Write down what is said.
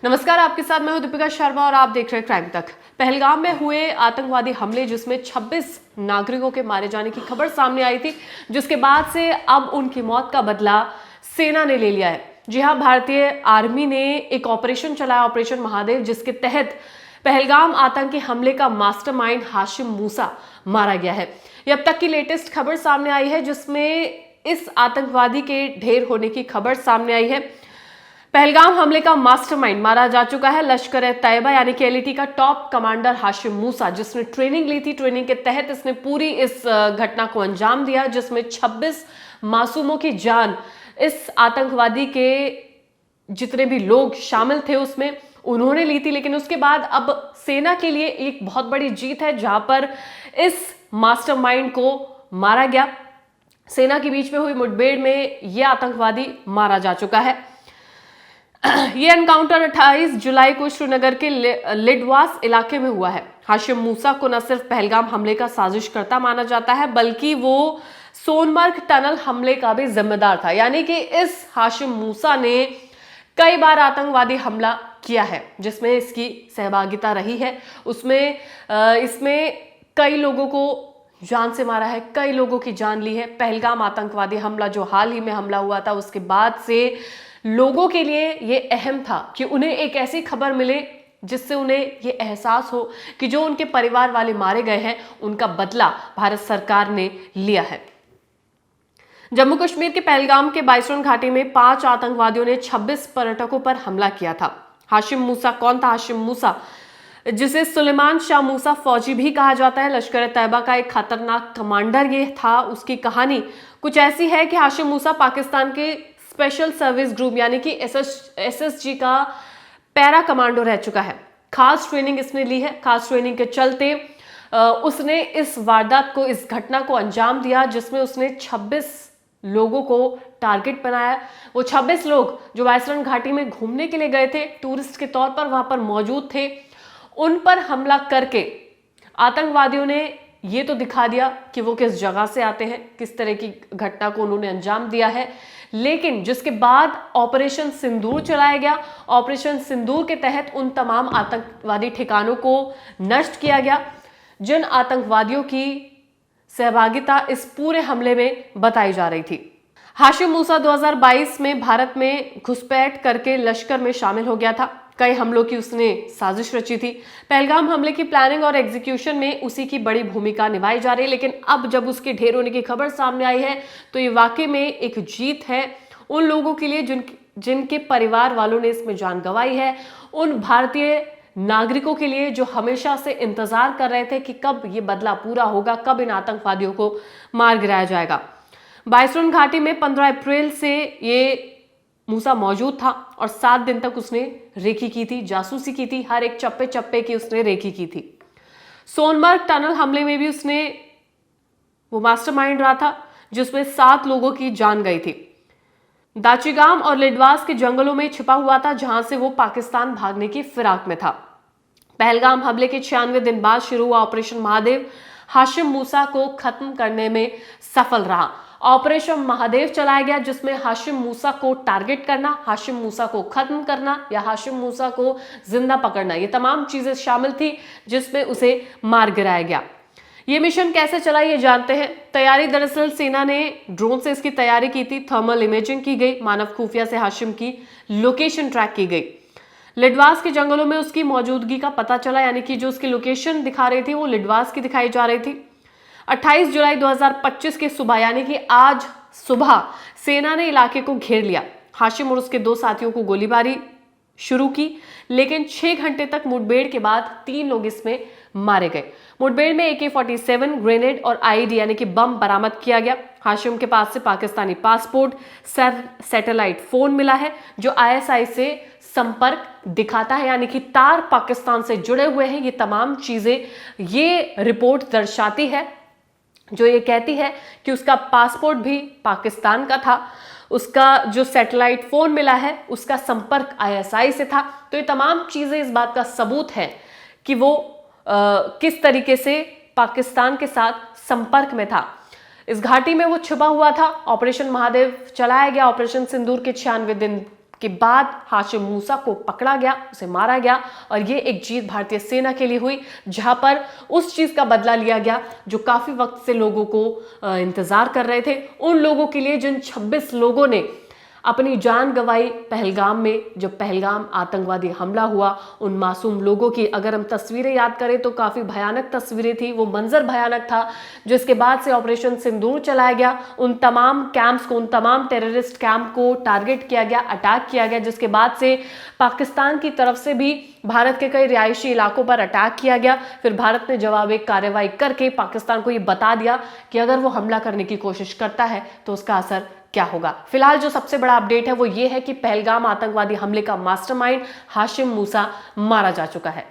नमस्कार, आपके साथ मैं हूं दीपिका शर्मा और आप देख रहे हैं क्राइम तक। पहलगाम में हुए आतंकवादी हमले जिसमें 26 नागरिकों के मारे जाने की खबर सामने आई थी, जिसके बाद से अब उनकी मौत का बदला सेना ने ले लिया है। जी हां, भारतीय आर्मी ने एक ऑपरेशन चलाया, ऑपरेशन महादेव, जिसके तहत पहलगाम आतंकी हमले का मास्टरमाइंड हाशिम मूसा मारा गया है। ये अब तक की लेटेस्ट खबर सामने आई है, जिसमें इस आतंकवादी के ढेर होने की खबर सामने आई है। पहलगाम हमले का मास्टरमाइंड मारा जा चुका है लश्कर-ए-तैयबा यानी कि एलईटी का टॉप कमांडर हाशिम मूसा, जिसने ट्रेनिंग ली थी। ट्रेनिंग के तहत इसने पूरी इस घटना को अंजाम दिया, जिसमें 26 मासूमों की जान, इस आतंकवादी के जितने भी लोग शामिल थे उसमें उन्होंने ली थी। लेकिन उसके बाद अब सेना के लिए एक बहुत बड़ी जीत है, जहां पर इस मास्टरमाइंड को मारा गया। सेना के बीच में हुई मुठभेड़ में यह आतंकवादी मारा जा चुका है। यह एनकाउंटर 28 जुलाई को श्रीनगर के लिडवास इलाके में हुआ है। हाशिम मूसा को न सिर्फ पहलगाम हमले का साजिशकर्ता माना जाता है, बल्कि वो सोनमर्ग टनल हमले का भी जिम्मेदार था। यानी कि इस हाशिम मूसा ने कई बार आतंकवादी हमला किया है, जिसमें इसकी सहभागिता रही है। इसमें कई लोगों को जान से मारा है, कई लोगों की जान ली है। पहलगाम आतंकवादी हमला जो हाल ही में हमला हुआ था, उसके बाद से लोगों के लिए यह अहम था कि उन्हें एक ऐसी खबर मिले जिससे उन्हें यह एहसास हो कि जो उनके परिवार वाले मारे गए हैं, उनका बदला भारत सरकार ने लिया है। जम्मू कश्मीर के पहलगाम के बाइसरन घाटी में 5 आतंकवादियों ने 26 पर्यटकों पर हमला किया था। हाशिम मूसा कौन था? हाशिम मूसा, जिसे सुलेमान शाह मूसा फौजी भी कहा जाता है, लश्कर-ए-तैयबा का एक खतरनाक कमांडर ये था। उसकी कहानी कुछ ऐसी है कि हाशिम मूसा पाकिस्तान के स्पेशल सर्विस ग्रुप यानी कि एसएसजी का पैरा कमांडो रह चुका है। खास ट्रेनिंग इसने ली है। खास ट्रेनिंग के चलते उसने इस वारदात को, इस घटना को अंजाम दिया, जिसमें उसने 26 लोगों को टारगेट बनाया। वो 26 लोग जो बाइसरन घाटी में घूमने के लिए गए थे, टूरिस्ट के तौर पर वहां पर मौजूद थे, उन पर हमला करके आतंकवादियों ने ये तो दिखा दिया कि वो किस जगह से आते हैं, किस तरह की घटना को उन्होंने अंजाम दिया है। लेकिन जिसके बाद ऑपरेशन सिंदूर चलाया गया। ऑपरेशन सिंदूर के तहत उन तमाम आतंकवादी ठिकानों को नष्ट किया गया जिन आतंकवादियों की सहभागिता इस पूरे हमले में बताई जा रही थी। हाशिम मूसा 2022 में भारत में घुसपैठ करके लश्कर में शामिल हो गया था। कई हमलों की उसने साजिश रची थी। पहलगाम हमले की प्लानिंग और एग्जीक्यूशन में उसी की बड़ी भूमिका निभाई जा रही है। लेकिन अब जब उसके ढेर होने की खबर सामने आई है, तो ये वाकई में एक जीत है उन लोगों के लिए जिनके परिवार वालों ने इसमें जान गंवाई है, उन भारतीय नागरिकों के लिए जो हमेशा से इंतजार कर रहे थे कि कब ये बदला पूरा होगा, कब इन आतंकवादियों को मार गिराया जाएगा। बाइसरन घाटी में 15 अप्रैल से ये मूसा मौजूद था और 7 दिन तक उसने रेकी की थी, जासूसी की थी, हर एक चप्पे चप्पे की उसने रेकी की थी। सोनमर्ग टनल हमले में भी उसने वो मास्टरमाइंड रहा था, जिसमें 7 लोगों की जान गई थी। दाचिगाम और लिडवास के जंगलों में छिपा हुआ था, जहां से वो पाकिस्तान भागने की फिराक में था। पहलगाम हमले के 96 दिन बाद शुरू हुआ ऑपरेशन महादेव हाशिम मूसा को खत्म करने में सफल रहा। ऑपरेशन महादेव चलाया गया, जिसमें हाशिम मूसा को टारगेट करना, हाशिम मूसा को खत्म करना या हाशिम मूसा को जिंदा पकड़ना, ये तमाम चीजें शामिल थी, जिसमें उसे मार गिराया गया। ये मिशन कैसे चला ये जानते हैं। तैयारी, दरअसल सेना ने ड्रोन से इसकी तैयारी की थी, थर्मल इमेजिंग की गई, मानव खुफिया से हाशिम की लोकेशन ट्रैक की गई। लिडवास के जंगलों में उसकी मौजूदगी का पता चला, यानी कि जो उसकी लोकेशन दिखा रही थी वो लिडवास की दिखाई जा रही थी। 28 जुलाई 2025 के सुबह यानी कि आज सुबह सेना ने इलाके को घेर लिया। हाशिम और उसके 2 साथियों को गोलीबारी शुरू की, लेकिन 6 घंटे तक मुठभेड़ के बाद 3 लोग इसमें मारे गए। मुठभेड़ में AK-47 ग्रेनेड और आईडी यानी कि बम बरामद किया गया। हाशिम के पास से पाकिस्तानी पासपोर्ट, सैटेलाइट फोन मिला है जो ISI से संपर्क दिखाता है, यानी कि तार पाकिस्तान से जुड़े हुए हैं। ये तमाम चीजें ये रिपोर्ट दर्शाती है, जो ये कहती है कि उसका पासपोर्ट भी पाकिस्तान का था, उसका जो सैटेलाइट फोन मिला है उसका संपर्क ISI से था। तो ये तमाम चीजें इस बात का सबूत है कि वो किस तरीके से पाकिस्तान के साथ संपर्क में था। इस घाटी में वो छुपा हुआ था। ऑपरेशन महादेव चलाया गया। ऑपरेशन सिंदूर के 96 दिन के बाद हाशिम मूसा को पकड़ा गया, उसे मारा गया और ये एक जीत भारतीय सेना के लिए हुई, जहां पर उस चीज का बदला लिया गया जो काफी वक्त से लोगों को इंतजार कर रहे थे, उन लोगों के लिए जिन 26 लोगों ने अपनी जान गंवाई पहलगाम में। जब पहलगाम आतंकवादी हमला हुआ, उन मासूम लोगों की अगर हम तस्वीरें याद करें तो काफी भयानक तस्वीरें थी, वो मंजर भयानक था। जो इसके बाद से ऑपरेशन सिंदूर चलाया गया, उन तमाम कैंप्स को, उन तमाम टेररिस्ट कैंप को टारगेट किया गया, अटैक किया गया, जिसके बाद से पाकिस्तान की तरफ से भी भारत के कई रिहायशी इलाकों पर अटैक किया गया। फिर भारत ने जवाबी कार्रवाई करके पाकिस्तान को ये बता दिया कि अगर वो हमला करने की कोशिश करता है तो उसका असर क्या होगा। फिलहाल जो सबसे बड़ा अपडेट है वो ये है कि पहलगाम आतंकवादी हमले का मास्टरमाइंड हाशिम मूसा मारा जा चुका है।